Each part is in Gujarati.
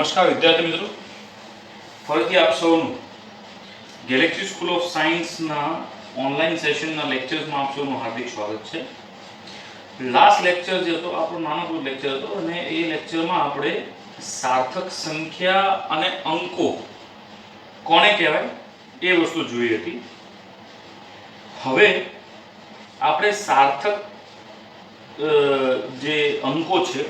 નમસ્કાર વિદ્યાર્થી મિત્રો, ફરીથી આપ સૌનું ગેલેક્સી સ્કૂલ ઓફ સાયન્સના ઓનલાઈન સેશનના લેક્ચર્સમાં આપ સૌનું હાર્દિક સ્વાગત છે. લાસ્ટ લેક્ચર જે હતો આપણો નાનકડો લેક્ચર હતો અને એ લેક્ચરમાં આપણે સાર્થક સંખ્યા અને અંકો કોને કહેવાય એ વસ્તુ જોઈ હતી. હવે આપણે સાર્થક જે અંકો છે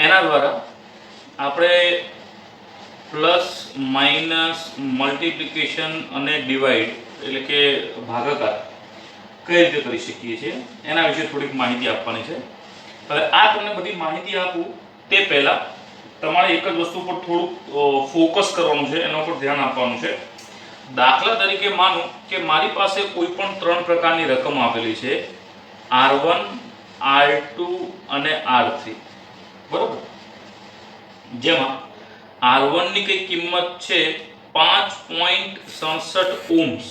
એના દ્વારા આપણે પ્લસ માઇનસ મલ્ટીપ્લિકેશન અને ડિવાઇડ એટલે કે ભાગાકાર કઈ રીતે કરી શકીએ છીએ એના વિશે થોડીક માહિતી આપવાની છે. હવે આ તમને બધી માહિતી આપું તે પહેલા તમારે એક જ વસ્તુ પર થોડુંક ફોકસ કરવાનું છે, એના પર ધ્યાન આપવાનું છે. દાખલા તરીકે માનો કે મારી પાસે કોઈ પણ ત્રણ પ્રકારની રકમ આપેલી છે, R1, R2 અને R3, બરોબર. જેમાં R1 ની કઈ કિંમત છે 5.67 ઓહ્મ્સ.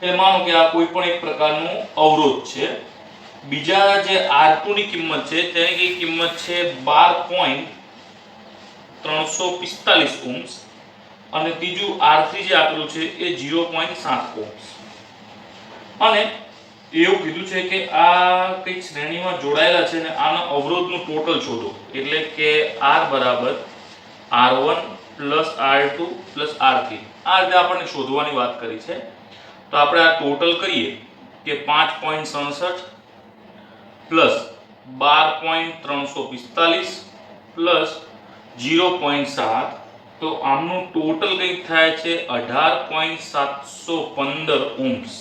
એ માનો કે આ કોઈ પણ એક પ્રકારનું અવરોધ છે. બીજા જે R2 ની કિંમત છે તેની કઈ કિંમત છે 12.345 ઓહ્મ્સ અને ત્રીજું R3 જે આપેલું છે એ 0.7 ઓહ્મ્સ. અને એવું કીધું છે કે આ કઈ શ્રેણીમાં જોડાયેલા છે અને આના અવરોધનું ટોટલ શોધો, એટલે કે R બરાબર R1 plus R2 plus R3. આ રીતે આપણને શોધવાની વાત કરી છે. તો આપણે આ ટોટલ કરીએ કે 5.67 પ્લસ 12.345 પ્લસ 0.7, તો આમનું ટોટલ કંઈક થાય છે 18.715 ઓહ્મ્સ.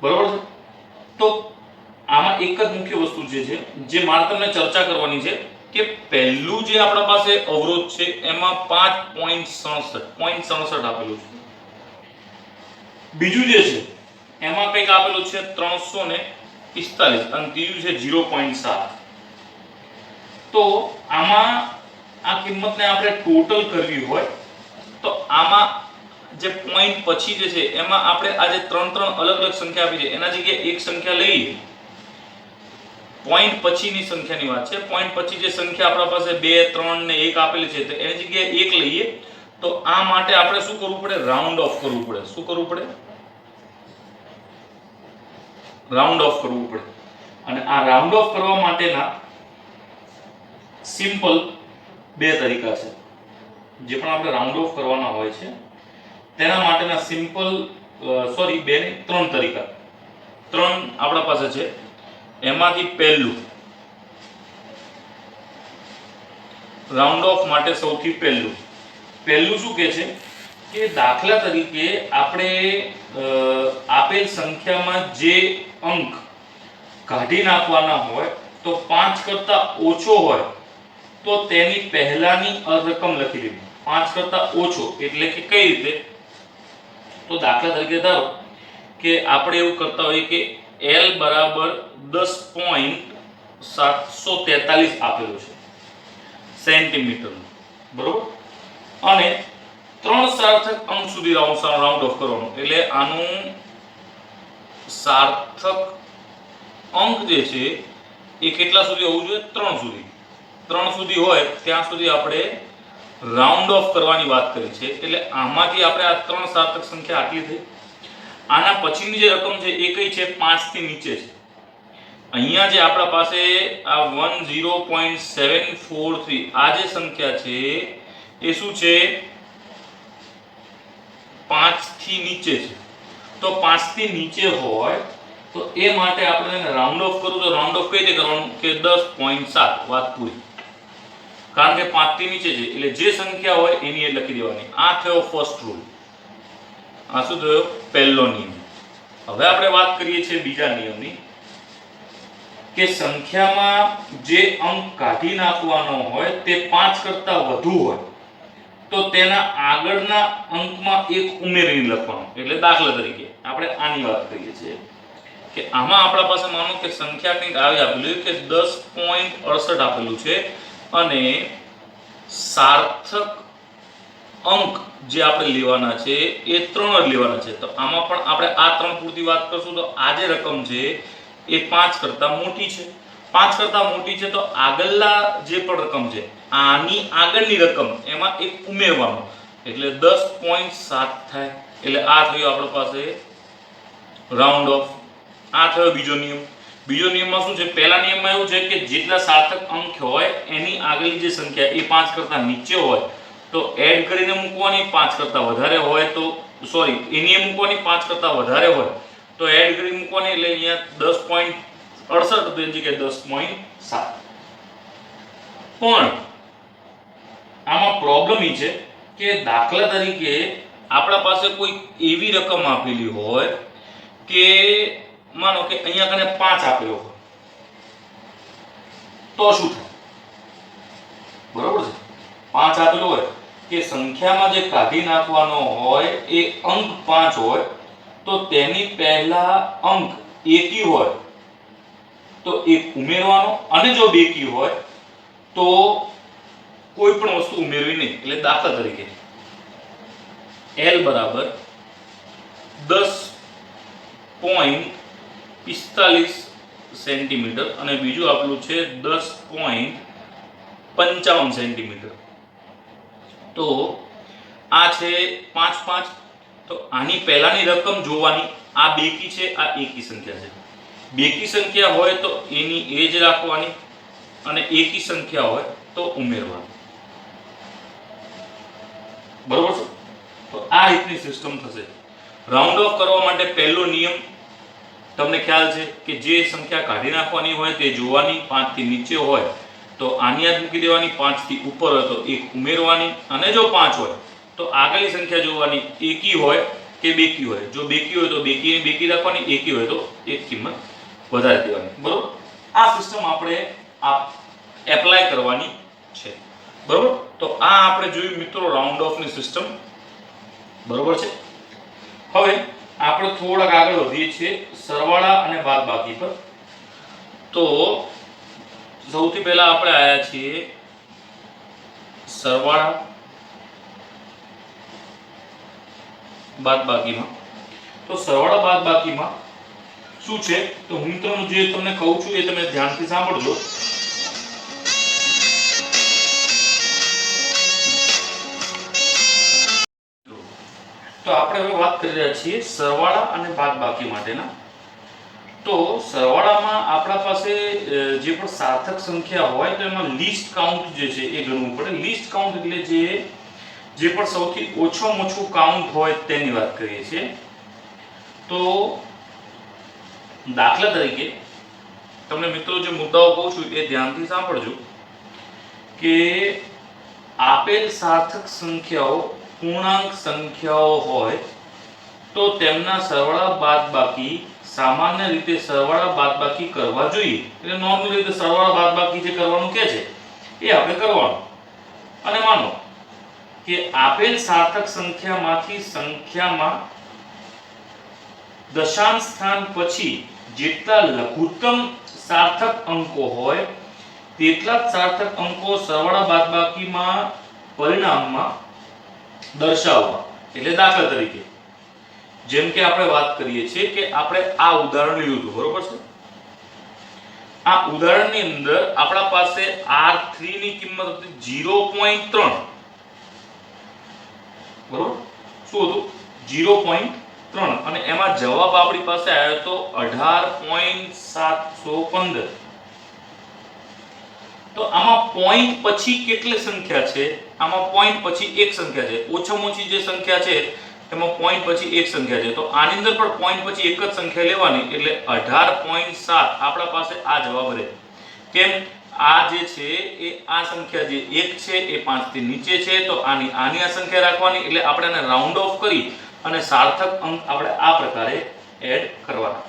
બરોબર છે. તો આમાં એક જ મુખ્ય વસ્તુ જે મારે તમને ચર્ચા કરવાની છે કે પહેલું જે આપણા પાસે અવરોધ છે એમાં 5.67 આપેલું છે. બીજું જે છે એમાં કંઈક આપેલું છે 345 અને ત્રીજું છે 0.7. તો આમાં આ કિંમતને આપણે ટોટલ કરવી હોય તો આમાં જે પોઈન્ટ પછી જે છે એમાં આપણે આ જે ત્રણ અલગ અલગ સંખ્યા આપી છે એના જગ્યાએ એક સંખ્યા લઈએ. પોઈન્ટ પછીની સંખ્યાની વાત છે. પોઈન્ટ પછી જે સંખ્યા આપણા પાસે 2, 3 ને 1 આપેલી છે તો એની જગ્યાએ 1 લઈએ. તો આ માટે આપણે શું કરવું પડે? રાઉન્ડ ઓફ કરવું પડે. શું કરવું પડે? રાઉન્ડ ઓફ કરવું પડે. અને આ રાઉન્ડ ઓફ કરવા માટેના સિમ્પલ બે તરીકા છે. જે પણ આપણે રાઉન્ડ ઓફ કરવાના હોય છે તેના માટેના સિમ્પલ ત્રણ તરીકા, ત્રણ આપણા પાસે છે. એમાંથી પહેલું રાઉન્ડ ઓફ માટે સૌથી પહેલું શું કહે છે કે દાખલા તરીકે આપણે આપેલ સંખ્યામાં જે અંક કાઢી નાખવાના હોય તો 5 કરતા ઓછો હોય તો તેની પહેલાની રકમ લખી લેવી. 5 કરતા ઓછો એટલે કે કઈ રીતે? તો દાખલા તરીકે ધારો કે આપણે એવું કરતા હોઈએ કે L બરાબર 10.743 આપેલું છે સેન્ટીમીટરનું, બરોબર. અને ત્રણ સાર્થક અંક સુધી રાઉન્ડ ઓફ કરવાનું, એટલે આનું સાર્થક અંક જે છે એ કેટલા સુધી હોવું જોઈએ? 3 સુધી. 3 સુધી હોય ત્યાં સુધી આપણે રાઉન્ડ ઓફ કરવાની વાત કરી છે. એટલે આમાંથી આપણે આ ત્રણ સાર્થક સંખ્યા આટલી થઈ. આના પછીની જે રકમ છે એ કઈ છે? 5 થી નીચે છે. અહીંયા જે આપણા પાસે આ 10.743 આ જે સંખ્યા છે એ શું છે? 5 થી નીચે છે. તો 5 થી નીચે હોય તો એ માટે આપણે એને રાઉન્ડ ઓફ કરવું તો રાઉન્ડ ઓફ કઈ રીતે કરવાનું કે 10.7. વાત પૂરી. કારણ કે 5 થી નીચે છે એટલે જે સંખ્યા હોય એની એ લખી દેવાની. આ થયો ફર્સ્ટ રૂલ. આ શું થયો? પહેલો નિયમ. હવે આપણે વાત કરીએ છીએ બીજા નિયમની કે સંખ્યામાં જે અંક કાઢી નાખવાનો હોય તે 5 કરતા વધુ હોય તો તેના આગળના અંકમાં એક ઉમેરીને લખવાનું. એટલે દાખલા તરીકે આપણે આની વાત કરીએ છીએ કે આમાં આપણા પાસે માનો કે સંખ્યા કંઈક આવી આપેલું કે 10.68 આપેલું છે અને સાર્થક અંક જે આપણે લેવાના છે એ 3 જ લેવાના છે. તો આમાં પણ આપણે આ 3 પૂરતી વાત કરશું તો આ જે રકમ છે એ 5 કરતા મોટી છે. 5 કરતા મોટી છે તો આગળના જે પણ રકમ છે આની આગળની રકમ એમાં એક ઉમેરવાનો એટલે 10.7 થાય. એટલે આ થયું આપણી પાસે રાઉન્ડ ઓફ. આ થયો બીજો નિયમ. બીજો નિયમમાં શું છે? પહેલા નિયમમાં એવું છે કે જેટલા સાર્થક અંક હોય એની આગળની જે સંખ્યા એ 5 કરતા નીચે હોય તો એડ કરીને મૂકવાની, 5 કરતા વધારે હોય તો સોરી એની મૂકવાની, 5 કરતા વધારે હોય તો એડ કરી મૂકવાની. એટલે અહીંયા 10.68 હતી જગ્યાએ 10.7. પણ આમાં પ્રોબ્લેમ એ છે કે દાખલા તરીકે આપણા પાસે કોઈ એવી રકમ આપેલી હોય કે માનો કે અહીંયા કને 5 આપેલો હોય તો શું થાય? બરોબર છે, 5 આપેલો હોય કે સંખ્યામાં જે કાઢી નાખવાનો હોય એ અંક 5 હોય તો તેની પહેલા અંક એકી હોય તો એક ઉમેરવાનો, અને જો બેકી હોય તો કોઈ પણ વસ્તુ ઉમેરવી નહીં. એટલે દાખલા તરીકે L બરાબર 10.45 સેન્ટીમીટર અને બીજું આપણું છે 10.55 સેન્ટીમીટર. તો આ છે 5 5. તો આની પહેલાની રકમ જોવાની. આ બેકી છે, આ એકી સંખ્યા છે. બેકી સંખ્યા હોય તો એની એ જ રાખવાની અને એકી સંખ્યા હોય તો ઉમેરવાની. બરોબર છે? તો આ રીતની સિસ્ટમ થશે. રાઉન્ડ ઓફ કરવા માટે પહેલો નિયમ તમને ખ્યાલ છે કે જે સંખ્યા કાઢી નાખવાની હોય તે જોવાની. 5 થી નીચે હોય તો આની યાદ મૂકી દેવાની, 5 થી ઉપર હોય તો એક ઉમેરવાની, અને જો 5 હોય તો આગળની સંખ્યા જોવાની, એકી હોય કે બેકી હોય. જો બેકી હોય તો બેકી રાખવાની, એકી હોય તો એક કિંમત વધારે દેવાની. બરોબર? આ સિસ્ટમ આપણે એપ્લાય કરવાની છે. બરોબર? તો આ આપણે જોયું મિત્રો રાઉન્ડ ઓફ ની સિસ્ટમ. બરોબર છે? હવે આપણે થોડાક આગળ વધીએ છીએ સરવાળા અને બાદબાકી પર. તો સૌથી પહેલા આપણે આયા છીએ સરવાળા બાદબાકીમાં. તો સરવાળા બાદબાકીમાં શું છે? તો હું મિત્રો જે તમને કહું છું એ તમે ધ્યાનથી સાંભળજો. તો આપણે હવે વાત કરી રહ્યા છીએ સરવાળા અને બાદબાકી માટેના. તો સરવાળામાં આપણા પાસે જે પણ સાર્થક સંખ્યા હોય તો એમાં લીસ્ટ કાઉન્ટ જે છે એ ગણવું પડે. લીસ્ટ કાઉન્ટ એટલે જે પણ સૌથી ઓછામાં ઓછું કાઉન્ટ હોય તેની વાત કરીએ છીએ. તો દાખલા તરીકે તમને મિત્રો જે મુદ્દાઓ કહું છું એ ધ્યાનથી સાંભળજો કે આપેલ સાર્થક સંખ્યાઓ પૂર્ણાંક સંખ્યાઓ હોય તો તેમના સરવાળા બાદબાકી સામાન્ય રીતે સરવાળા બાદબાકી કરવા જોઈએ. એટલે નોર્મલ રીતે સરવાળા બાદબાકી જે કરવાનું કહે છે એ આપણે કરવાનું. અને માનો કે આપેલ સાર્થક સંખ્યામાંથી સંખ્યામાં દશાંશ સ્થાન પછી જેટલા લઘુત્તમ સાર્થક અંકો હોય તેટલા જ સાર્થક અંકો સરવાળા બાદબાકીમાં પરિણામમાં દર્શાવવા. એટલે દાખલા તરીકે જેમ કે આપણે વાત કરીએ છીએ કે આપણે આ ઉદાહરણ લીધું હતું. બરોબર છે? આ ઉદાહરણની અંદર આપણા પાસે R3 ની કિંમત હતી 0.3. બરોબર? શું હતું? 0.3. અને એમાં જવાબ આપણી પાસે આવ્યો તો 18.715. તો આમાં પોઈન્ટ પછી કેટલી સંખ્યા છે? આમાં પોઈન્ટ પછી એક સંખ્યા છે. ઓછામાં ઓછી જે સંખ્યા છે એમાં પોઈન્ટ પછી એક સંખ્યા છે. તો આની અંદર પણ પોઈન્ટ પછી એક જ સંખ્યા લેવાની. એટલે 18.7 આપણા પાસે આ જવાબ રહે. કેમ? આ જે છે એ આ સંખ્યા જે 1 છે એ 5 થી નીચે છે તો આની આ સંખ્યા રાખવાની. એટલે આપણે એને રાઉન્ડ ઓફ કરી અને સાર્થક અંક આપણે આ પ્રકારે એડ કરવાના.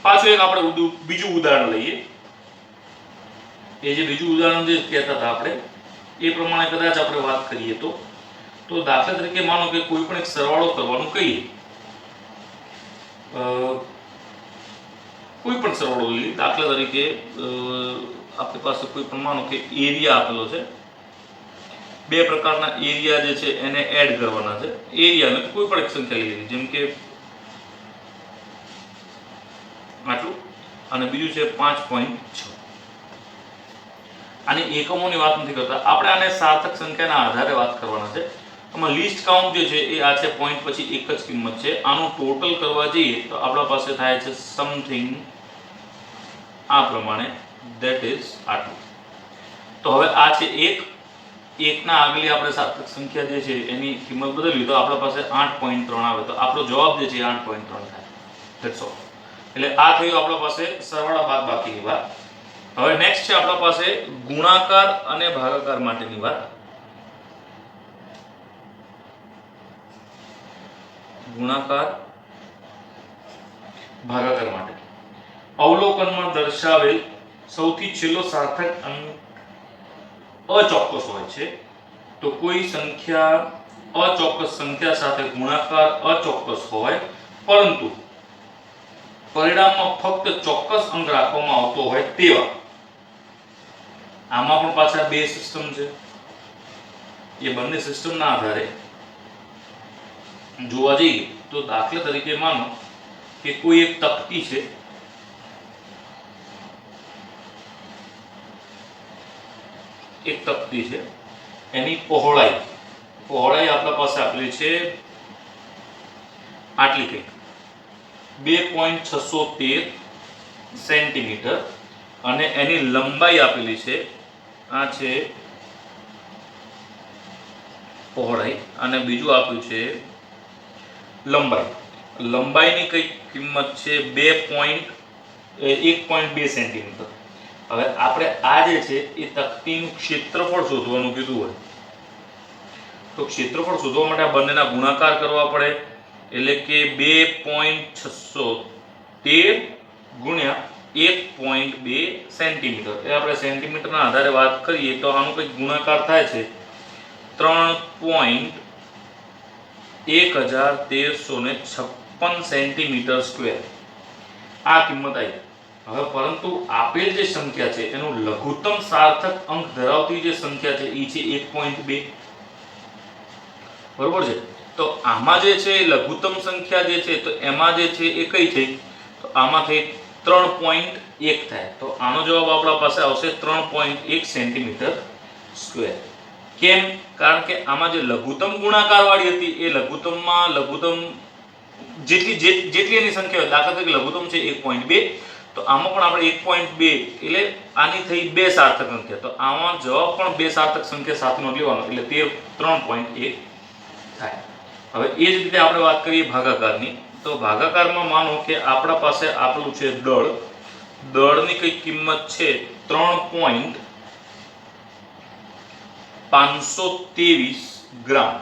પાછું એક આપણે બીજું ઉદાહરણ લઈએ. એ જે બીજું ઉદાહરણ જે કહેતા હતા આપણે એ પ્રમાણે કદાચ આપણે વાત કરીએ તો દાખલા તરીકે માનો કે કોઈ પણ એક સરવાળો કરવાનું કહીએ. કોઈ પણ સરવાળો લઈએ. દાખલા તરીકે આપણી પાસે કોઈ પણ માનો કે એરિયા આપેલો છે. બે પ્રકારના એરિયા જે છે એને એડ કરવાના છે. એરિયા એટલે કોઈ પણ એક સંખ્યા લઈ લેવી, જેમ કે આટલું અને બીજું છે 5.6. આની એકમોની વાત નથી કરતા, આપણે આને સાર્થક સંખ્યાના આધારે વાત કરવાના છે. આમાં લીસ્ટ કાઉન્ટ જે છે એ આ છે, પોઈન્ટ પછી એક જ કિંમત છે. આનું ટોટલ કરવા જઈએ તો આપણા પાસે થાય છે સમથિંગ આ પ્રમાણે, ધેટ ઇઝ આટલું. તો હવે આ છે 1, 1 ના આગળની આપણે સાર્થક સંખ્યા જે છે એની કિંમત બદલવી તો આપણા પાસે 8.3 આવે. તો આપણો જવાબ જે છે 8.3 થાય. That's all. એટલે આ થયું આપણા પાસે સરવાળા બાદબાકીની વાત. હવે નેક્સ્ટ છે આપણા પાસે ગુણાકાર અને ભાગાકાર માટેની વાત. ગુણાકાર ભાગાકાર માટે અવલોકનમાં દર્શાવેલ સૌથી છેલ્લો સાર્થક અંક અચોક્કસ હોય છે. તો કોઈ સંખ્યા અચોક્કસ સંખ્યા સાથે ગુણાકાર અચોક્કસ હોય, પરંતુ પરિણામમાં ફક્ત ચોક્કસ અંક રાખવામાં આવતો હોય તેવા. આમાં પણ પાછા બે સિસ્ટમ છે. એ બંને સિસ્ટમના આધારે જોવા જઈએ તો દાખલા તરીકે માનો કે કોઈ એક તકતી છે, એક તકતી છે, એની પહોળાઈ આપણા પાસે આપેલી છે આટલી કંઈક 2.613 સેન્ટીમીટર અને એની લંબાઈ આપેલી છે આ છે પહોળાઈ અને બીજું આપ્યું છે લંબાઈની કઈ કિંમત છે 1.2 સેન્ટીમીટર. હવે આપણે આ જે છે એ તકતીનું ક્ષેત્રફળ શોધવાનું કીધું હોય તો ક્ષેત્રફળ શોધવા માટે આ બંનેના ગુણાકાર કરવા પડે. એટલે કે 2.613 ગુણ્યા 1.2 સેન્ટીમીટર. એ આપણે સેન્ટીમીટરના આધારે વાત કરીએ તો આનો કંઈક ગુણાકાર થાય છે 3.1356 સેન્ટીમીટર સ્ક્વેર. આ કિંમત આવી. હવે પરંતુ આપેલ જે સંખ્યા છે એનું લઘુત્તમ સાર્થક અંક ધરાવતી જે સંખ્યા છે એ છે 1.2. બરોબર છે. તો આમાં જે છે લઘુત્તમ સંખ્યા જે છે તો એમાં જે છે એ કઈ થઈ? તો આમાં થઈ 3.1 થાય. તો આનો જવાબ આપણા પાસે આવશે 3.1 સેન્ટીમીટર સ્ક્વેર. કેમ? કારણ કે આમાં જે લઘુત્તમ ગુણાકાર વાળી હતી એ લઘુત્તમમાં લઘુત્તમ જેટલી એની સંખ્યા હોય, દાખલા તરીકે લઘુત્તમ છે 1.2, તો આમાં પણ આપણે 1.2 એટલે આની થઈ બે સાર્થક સંખ્યા. તો આમાં જવાબ પણ બે સાર્થક સંખ્યા સાથેનો લેવાનો એટલે 3.1 થાય. હવે એ જ રીતે આપણે વાત કરીએ ભાગાકારની. તો ભાગાકારમાં માનો કે આપણા પાસે આપેલું છે દળની કઈ કિંમત છે 3.523 ગ્રામ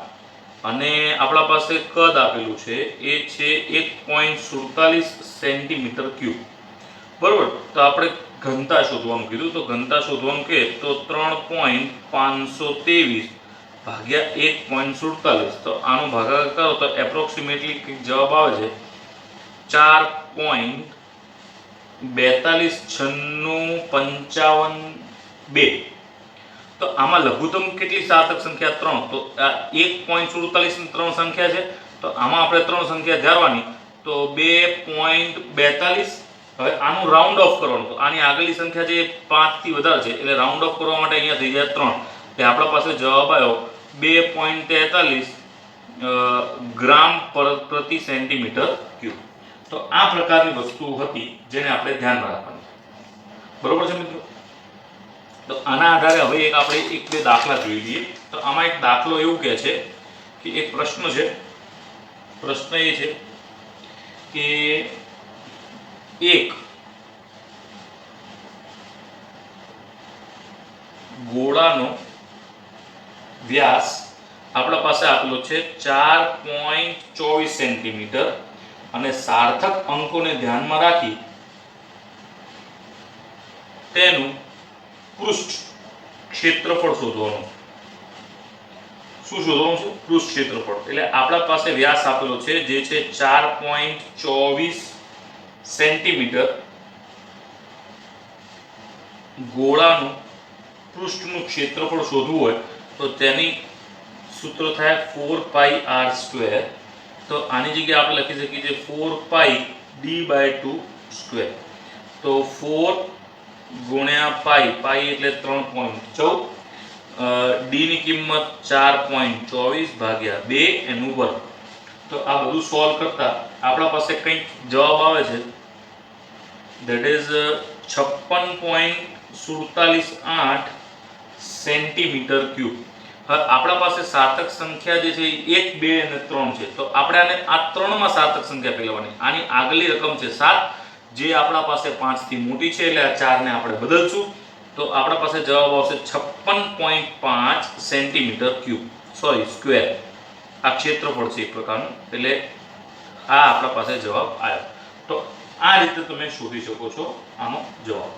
અને આપણા પાસે કદ આપેલું છે એ છે 1.47 સેન્ટીમીટર ક્યુબ. બરોબર. તો આપણે ઘનતા શોધવાનું કીધું. તો ઘનતા શોધવાનું કે તો 3.523 ભાગ્યા 1.47. તો આનો ભાગાકાર કરો તો એપ્રોક્સિમેટલી જવાબ આવે છે 4.429652. તો આમાં લઘુત્તમ કેટલી સાર્થક સંખ્યા? 3. તો આ 1.47 ની 3 સંખ્યા છે. તો આમાં આપણે 3 સંખ્યા ધારવાની. તો 2.42. હવે આનું રાઉન્ડ ઓફ કરવાનું. તો આની આગળની સંખ્યા જે 5 થી વધારે છે એટલે રાઉન્ડ ઓફ કરવા માટે અહીંયા થઈ જાય 3. એટલે આપણા પાસે જવાબ આવ્યો 2.43 ગ્રામ પ્રતિ સેન્ટીમીટર ક્યુબ. તો આ પ્રકારની વસ્તુ હતી જેને આપણે ધ્યાનમાં રાખવાની. બરોબર છે મિત્રો? તો આના આધારે હવે આપણે એક બે દાખલા જોઈ લઈએ. તો આમાં એક દાખલો એવું કહે છે કે એક પ્રશ્ન છે. પ્રશ્ન એ છે કે એક ગોળાનો વ્યાસ આપણા પાસે આપેલો છે 4.24 સેન્ટીમીટર અને સાર્થક અંકોને ધ્યાનમાં રાખી તેનું પૃષ્ઠ ક્ષેત્રફળ શોધવાનું. શું શોધવાનું છે? પૃષ્ઠ ક્ષેત્રફળ. એટલે આપણા પાસે વ્યાસ આપેલો છે જે છે 4.24 સેન્ટીમીટર. ગોળાનું પૃષ્ઠનું ક્ષેત્રફળ શોધવું હોય તો તેની સૂત્ર થાય 4πr². તો આની જગ્યાએ આપણે લખી શકીએ છીએ 4πd/2². તો 4 ગુણ્યા પાઈ, પાઈ એટલે 3.14, ડી ની કિંમત 4.24 ભાગ્યા 2 એનું વર્ગ. તો આ બધું સોલ્વ કરતા આપણા પાસે કંઈક જવાબ આવે છે, ધેટ ઇઝ 56.478 સેન્ટીમીટર ક્યુબ. હવે આપણા પાસે સાર્થક સંખ્યા જે છે એ 1, 2 અને 3 છે. તો આપણે આને આ ત્રણમાં સાર્થક સંખ્યા પેલવાની. આની આગલી રકમ છે 7, જે આપણા પાસે 5 થી મોટી છે, એટલે આ 4 ને આપણે બદલશું. તો આપણા પાસે જવાબ આવશે 56.5 સેન્ટીમીટર ક્યુબ, સોરી સ્ક્વેર. આ ક્ષેત્રફળ છે એક પ્રકારનું, એટલે આ આપણા પાસે જવાબ આવ્યો. તો આ રીતે તમે શોધી શકો છો આનો જવાબ.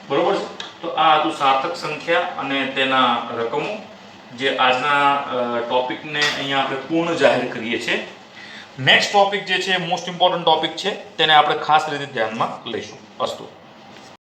બરોબર છે. તો આ હતું સાર્થક સંખ્યા અને તેના રકમો, જે આજના ટોપિકને અહીંયા આપણે પૂર્ણ જાહેર કરીએ છીએ. નેક્સ્ટ ટોપિક જે છે મોસ્ટ ઇમ્પોર્ટન્ટ ટોપિક છે, તેને આપણે ખાસ રીતે ધ્યાનમાં લઈશું. અસ્તુ.